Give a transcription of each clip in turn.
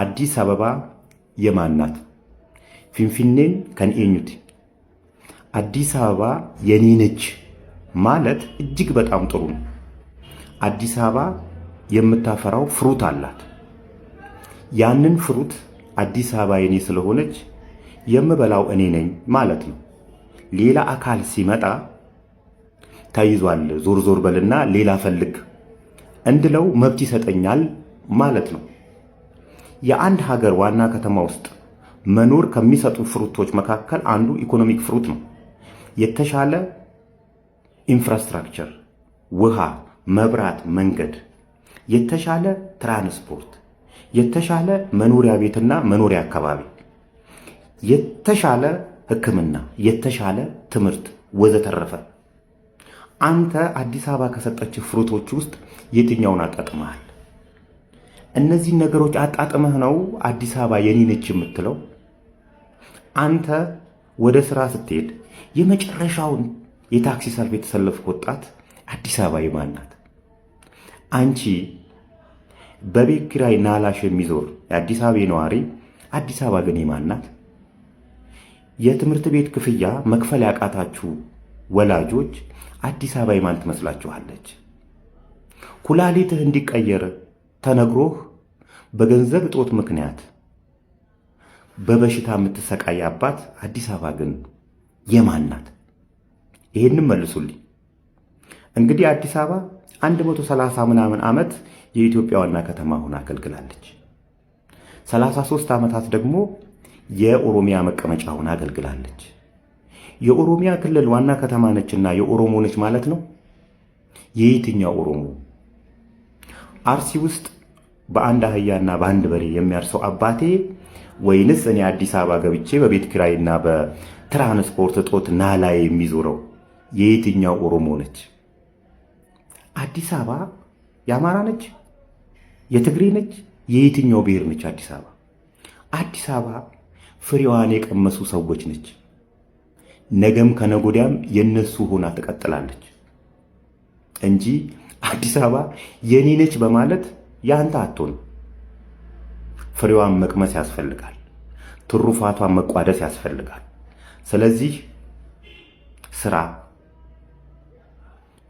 አዲስ አበባ የማን ናት? ፊንፊኔን ከን ኤኙቲ? አዲስ አበባ የኔ ነች ማለት እጅግ በጣም ጥሩ ነው። አዲስ አበባ የምታፈራው ፍሩት አላት። ያንን ፍሩት አዲስ አበባ የኔ ስለሆነች የምበላው እኔ ነኝ ማለት ነው። ሌላ አካል ሲመጣ ተይዟል ዞር ዞር በልና ሌላ ፈልግ እንድለው መብት ይሰጠኛል ማለት ነው። የአንድ ሀገር ዋና ከተማ ውስጥ መኖር ከሚሰጡ ፍሩቶች መካከል አንዱ ኢኮኖሚክ ፍሩት ነው። የተሻለ ኢንፍራስትራክቸር፣ ውሃ፣ መብራት፣ መንገድ፣ የተሻለ ትራንስፖርት፣ የተሻለ መኖሪያ ቤትና መኖሪያ አካባቢ፣ የተሻለ ሕክምና፣ የተሻለ ትምህርት ወዘተረፈ። አንተ አዲስ አበባ ከሰጠች ፍሩቶች ውስጥ የትኛውን አጣጥመሃል? እነዚህ ነገሮች አጣጥመህ ነው አዲስ አበባ የኔ ነች የምትለው? አንተ ወደ ስራ ስትሄድ የመጨረሻውን የታክሲ ሰልፍ የተሰለፍክ ወጣት አዲስ አበባ የማን ናት? አንቺ በቤት ኪራይ ናላሽ የሚዞር የአዲስ አበባ ነዋሪ አዲስ አበባ ግን የማን ናት? የትምህርት ቤት ክፍያ መክፈል ያቃታችሁ ወላጆች አዲስ አበባ የማን ትመስላችኋለች? ኩላሊትህ እንዲቀየር ተነግሮህ በገንዘብ እጦት ምክንያት በበሽታ የምትሰቃይ አባት አዲስ አበባ ግን የማን ናት? ይሄንን መልሱልኝ። እንግዲህ አዲስ አበባ 130 ምናምን ዓመት የኢትዮጵያ ዋና ከተማ ሆና አገልግላለች። 33 ዓመታት ደግሞ የኦሮሚያ መቀመጫ ሆና አገልግላለች። የኦሮሚያ ክልል ዋና ከተማ ነችና የኦሮሞ ነች ማለት ነው። የየትኛው ኦሮሞ? አርሲ ውስጥ በአንድ አህያና በአንድ በሬ የሚያርሰው አባቴ ወይንስ እኔ አዲስ አበባ ገብቼ በቤት ኪራይና በትራንስፖርት እጦት ናላ የሚዞረው የየትኛው ኦሮሞ ነች? አዲስ አበባ የአማራ ነች? የትግሬ ነች? የየትኛው ብሔር ነች? አዲስ አበባ ፍሬዋን የቀመሱ ሰዎች ነች። ነገም ከነጎዲያም የነሱ ሆና ትቀጥላለች እንጂ አዲስ አበባ የኔ ነች በማለት ያንተ አትሆንም። ፍሬዋን መቅመስ ያስፈልጋል። ትሩፋቷን መቋደስ ያስፈልጋል። ስለዚህ ስራ፣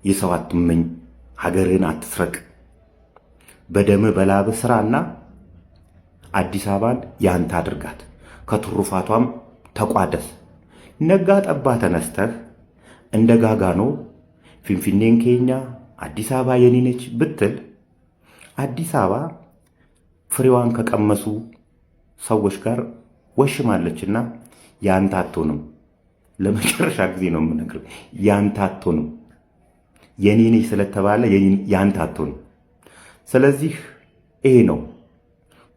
የሰው አትመኝ፣ ሀገርህን አትስረቅ። በደምህ በላብህ ስራና አዲስ አበባን ያንተ አድርጋት። ከትሩፋቷም ተቋደስ። ነጋ ጠባ ተነስተህ እንደ ጋጋኖ ፊንፊኔን ከኛ አዲስ አበባ የኔ ነች ብትል አዲስ አበባ ፍሬዋን ከቀመሱ ሰዎች ጋር ወሽማለችና ያንተ አትሆንም። ለመጨረሻ ጊዜ ነው የምነግርህ፣ ያንተ አትሆንም። የኔ ነች ስለተባለ ያንተ አትሆንም። ስለዚህ ይሄ ነው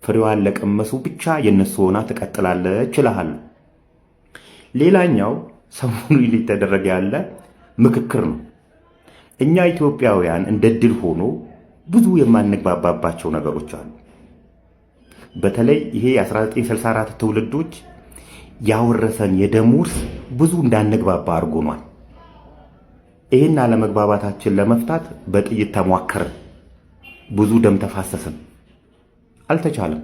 ፍሬዋን ለቀመሱ ብቻ የነሱ ሆና ትቀጥላለች እልሃለሁ። ሌላኛው ሰሞኑ ሊተደረገ ያለ ምክክር ነው። እኛ ኢትዮጵያውያን እንደ ድል ሆኖ ብዙ የማንግባባባቸው ነገሮች አሉ። በተለይ ይሄ የ1964 ትውልዶች ያወረሰን የደም ውርስ ብዙ እንዳንግባባ አድርጎናል። ይህን አለመግባባታችን ለመፍታት በጥይት ተሟከርን፣ ብዙ ደም ተፋሰስን፣ አልተቻለም።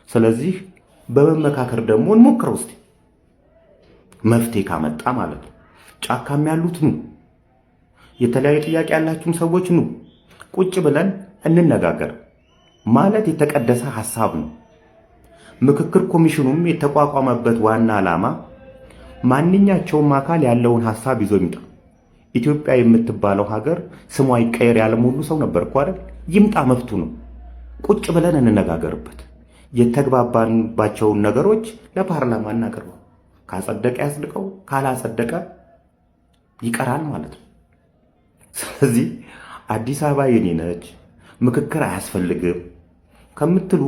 ስለዚህ በመመካከር ደግሞ እንሞክረው እስቲ፣ መፍትሄ ካመጣ ማለት ነው። ጫካም ያሉት ኑ፣ የተለያዩ ጥያቄ ያላችሁም ሰዎች ኑ፣ ቁጭ ብለን እንነጋገር ማለት የተቀደሰ ሐሳብ ነው። ምክክር ኮሚሽኑም የተቋቋመበት ዋና ዓላማ ማንኛቸውም አካል ያለውን ሐሳብ ይዞ ይምጣ። ኢትዮጵያ የምትባለው ሀገር ስሟ ይቀየር ያለም ሁሉ ሰው ነበር እኮ አይደል? ይምጣ፣ መብቱ ነው። ቁጭ ብለን እንነጋገርበት። የተግባባንባቸውን ነገሮች ለፓርላማ እናቀርበው። ካጸደቀ ያጽድቀው፣ ካላጸደቀ ይቀራል ማለት ነው። ስለዚህ አዲስ አበባ የኔ ነች፣ ምክክር አያስፈልግም ከምትሉ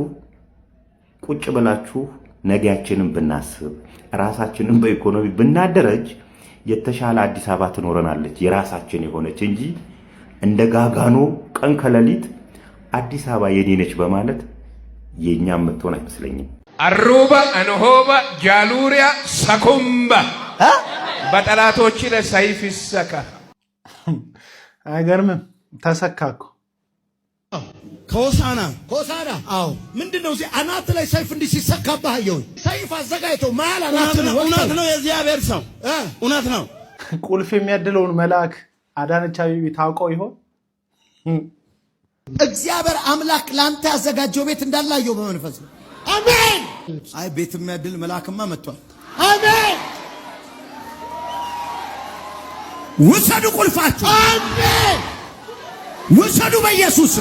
ቁጭ ብላችሁ ነገያችንን ብናስብ፣ ራሳችንን በኢኮኖሚ ብናደረጅ የተሻለ አዲስ አበባ ትኖረናለች፣ የራሳችን የሆነች እንጂ እንደ ጋጋኖ ቀን ከሌሊት አዲስ አበባ የኔ ነች በማለት የኛ የምትሆን አይመስለኝም። አሩባ አንሆባ ጃሉሪያ ሰኩምባ በጠላቶች ለሰይፍ ይሰካ። አይገርምም? ተሰካኩ። ከሆሳና አዎ ምንድነው እዚህ አናት ላይ ሰይፍ እንዲህ ሲሰካብህ አየሁኝ። ሰይፍ አዘጋጅተው ማል አናት ነው። እውነት ነው። የእግዚአብሔር ሰው እውነት ነው። ቁልፍ የሚያድለውን መልአክ አዳነች አቤቤ ታውቀው ይሆን? እግዚአብሔር አምላክ ላንተ ያዘጋጀው ቤት እንዳላየው በመንፈስ ነው። አሜን። አይ ቤት የሚያድል መልአክማ መጥቷል። አሜን። ውሰዱ ቁልፋችሁ። አሜን። ውሰዱ በኢየሱስ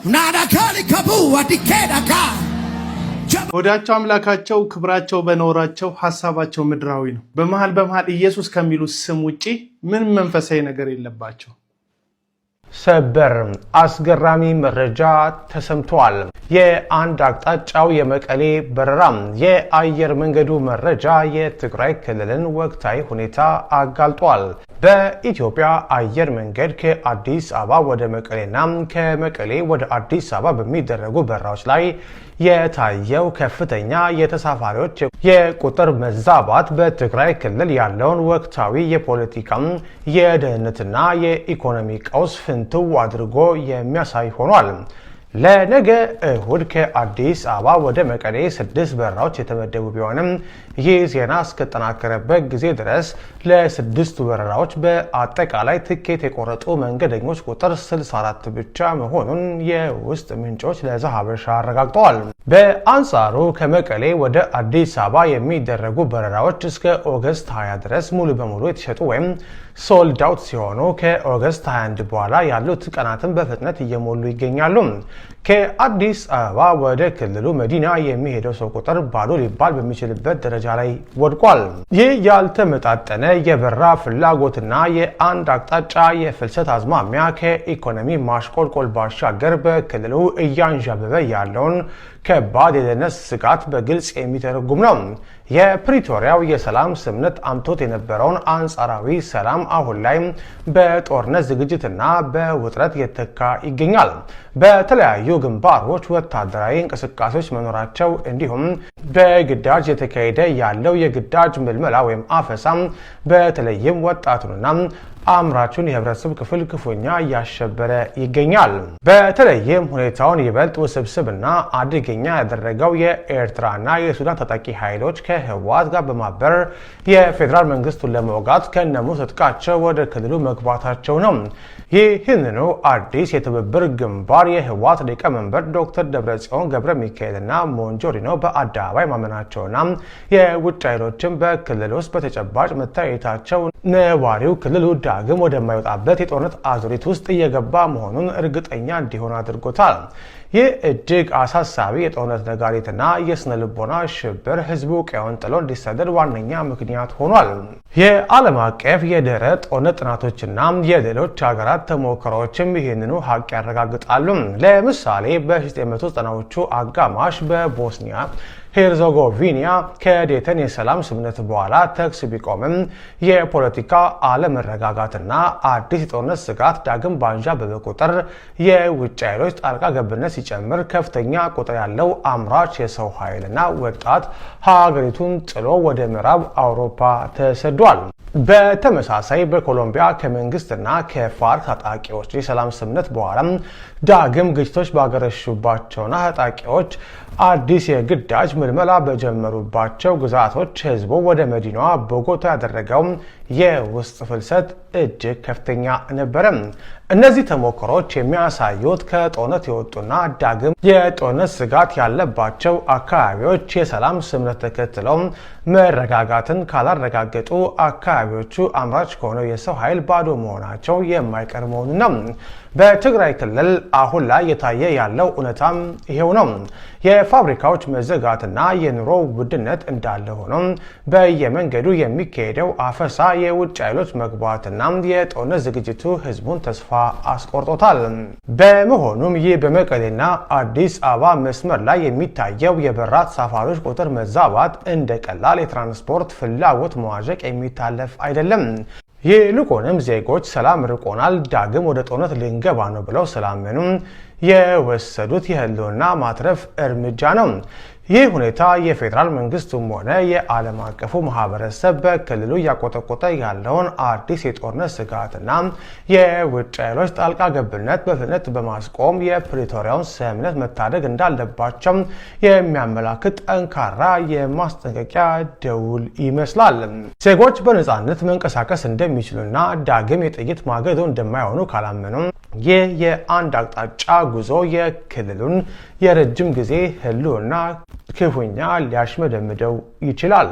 ናዳካሊ ከቡ ወዲከዳካ ወዳቸው አምላካቸው ክብራቸው በኖራቸው ሐሳባቸው ምድራዊ ነው። በመሃል ኢየሱስ ከሚሉት ስም ውጪ ምን መንፈሳዊ ነገር የለባቸው። ሰበር አስገራሚ መረጃ ተሰምቷል። የአንድ አቅጣጫው የመቀሌ በረራ የአየር መንገዱ መረጃ የትግራይ ክልልን ወቅታዊ ሁኔታ አጋልጧል። በኢትዮጵያ አየር መንገድ ከአዲስ አበባ ወደ መቀሌና ከመቀሌ ወደ አዲስ አበባ በሚደረጉ በረራዎች ላይ የታየው ከፍተኛ የተሳፋሪዎች የቁጥር መዛባት በትግራይ ክልል ያለውን ወቅታዊ የፖለቲካ የደህንነትና የኢኮኖሚ ቀውስ ፍንትው አድርጎ የሚያሳይ ሆኗል። ለነገ እሁድ ከአዲስ አበባ ወደ መቀሌ 6 በረራዎች የተመደቡ ቢሆንም ይህ ዜና እስከተጠናከረበት ጊዜ ድረስ ለ6ቱ በረራዎች በአጠቃላይ ትኬት የቆረጡ መንገደኞች ቁጥር 64 ብቻ መሆኑን የውስጥ ምንጮች ለዛሀበሻ አረጋግጠዋል። በአንጻሩ ከመቀሌ ወደ አዲስ አበባ የሚደረጉ በረራዎች እስከ ኦገስት 20 ድረስ ሙሉ በሙሉ የተሸጡ ወይም ሶልድ አውት ሲሆኑ ከኦገስት 21 በኋላ ያሉት ቀናትን በፍጥነት እየሞሉ ይገኛሉ። ከአዲስ አበባ ወደ ክልሉ መዲና የሚሄደው ሰው ቁጥር ባዶ ሊባል በሚችልበት ደረጃ ላይ ወድቋል። ይህ ያልተመጣጠነ የበረራ ፍላጎትና የአንድ አቅጣጫ የፍልሰት አዝማሚያ ከኢኮኖሚ ማሽቆልቆል ባሻገር በክልሉ እያንዣበበ ያለውን ከባድ የደህንነት ስጋት በግልጽ የሚተረጉም ነው። የፕሪቶሪያው የሰላም ስምምነት አምቶት የነበረውን አንጻራዊ ሰላም አሁን ላይ በጦርነት ዝግጅትና በውጥረት እየተካ ይገኛል። በተለያዩ ግንባሮች ወታደራዊ እንቅስቃሴዎች መኖራቸው እንዲሁም በግዳጅ የተካሄደ ያለው የግዳጅ ምልመላ ወይም አፈሳ በተለይም ወጣቱንና አምራቹን የህብረተሰብ ክፍል ክፉኛ እያሸበረ ይገኛል። በተለይም ሁኔታውን ይበልጥ ውስብስብና አደገኛ ያደረገው የኤርትራና የሱዳን ታጣቂ ኃይሎች ከህወሓት ጋር በማበር የፌዴራል መንግስቱን ለመውጋት ከነሙሉ ትጥቃቸው ወደ ክልሉ መግባታቸው ነው። ይህንኑ አዲስ የትብብር ግንባር የህወሓት ሊቀመንበር ዶክተር ደብረጽዮን ገብረ ሚካኤልና ሞንጆሪኖ በአደባባይ ማመናቸውና የውጭ ኃይሎችን በክልል ውስጥ በተጨባጭ መታየታቸው ነዋሪው ክልሉ ዳግም ወደማይወጣበት የጦርነት አዙሪት ውስጥ እየገባ መሆኑን እርግጠኛ እንዲሆን አድርጎታል። ይህ እጅግ አሳሳቢ የጦርነት ነጋሪትና የስነ ልቦና ሽብር ህዝቡ ቀየውን ጥሎ እንዲሰደድ ዋነኛ ምክንያት ሆኗል። የዓለም አቀፍ የድህረ ጦርነት ጥናቶችና የሌሎች ሀገራት ተሞክሮዎችም ይህንኑ ሀቅ ያረጋግጣሉ። ለምሳሌ በ1990ዎቹ አጋማሽ በቦስኒያ ሄርዘጎቪና ከዴተን የሰላም ስምምነት በኋላ ተኩስ ቢቆምም የፖለቲካ አለመረጋጋትና አዲስ የጦርነት ስጋት ዳግም ባንዣበበ ቁጥር የውጭ ኃይሎች ጣልቃ ገብነት ሲጨምር ከፍተኛ ቁጥር ያለው አምራች የሰው ኃይልና ወጣት ሀገሪቱን ጥሎ ወደ ምዕራብ አውሮፓ ተሰዷል። በተመሳሳይ በኮሎምቢያ ከመንግስትና ከፋርክ ታጣቂዎች የሰላም ስምምነት በኋላ ዳግም ግጭቶች ባገረሹባቸውና ታጣቂዎች አዲስ የግዳጅ ምልመላ በጀመሩባቸው ግዛቶች ህዝቡ ወደ መዲናዋ ቦጎታ ያደረገው የውስጥ ፍልሰት እጅግ ከፍተኛ ነበረ። እነዚህ ተሞክሮች የሚያሳዩት ከጦርነት የወጡና ዳግም የጦርነት ስጋት ያለባቸው አካባቢዎች የሰላም ስምምነት ተከትለው መረጋጋትን ካላረጋገጡ አካባቢዎቹ አምራች ከሆነው የሰው ኃይል ባዶ መሆናቸው የማይቀር መሆኑን ነው። በትግራይ ክልል አሁን ላይ የታየ ያለው እውነታም ይሄው ነው። የፋብሪካዎች መዘጋትና የኑሮ ውድነት እንዳለ ሆኖ በየመንገዱ የሚካሄደው አፈሳ፣ የውጭ ኃይሎች መግባትና የጦርነት ዝግጅቱ ህዝቡን ተስፋ አስቆርጦታል። በመሆኑም ይህ በመቀሌና አዲስ አበባ መስመር ላይ የሚታየው የበረራ ተሳፋሪዎች ቁጥር መዛባት እንደ ቀላል የትራንስፖርት ፍላጎት መዋዠቅ የሚታለፍ አይደለም። ይልቁንም ዜጎች ሰላም ርቆናል፣ ዳግም ወደ ጦርነት ልንገባ ነው ብለው ስላመኑ የወሰዱት የህልውና ማትረፍ እርምጃ ነው። ይህ ሁኔታ የፌዴራል መንግስቱም ሆነ የዓለም አቀፉ ማህበረሰብ በክልሉ እያቆጠቆጠ ያለውን አዲስ የጦርነት ስጋትና የውጭ ኃይሎች ጣልቃ ገብነት በፍጥነት በማስቆም የፕሪቶሪያውን ስምምነት መታደግ እንዳለባቸው የሚያመላክት ጠንካራ የማስጠንቀቂያ ደውል ይመስላል። ዜጎች በነፃነት መንቀሳቀስ እንደሚችሉና ዳግም የጥይት ማገዶ እንደማይሆኑ ካላመኑ ይህ የአንድ አቅጣጫ ጉዞ የክልሉን የረጅም ጊዜ ህልውና ክፉኛ ሊያሽመደምደው ይችላል።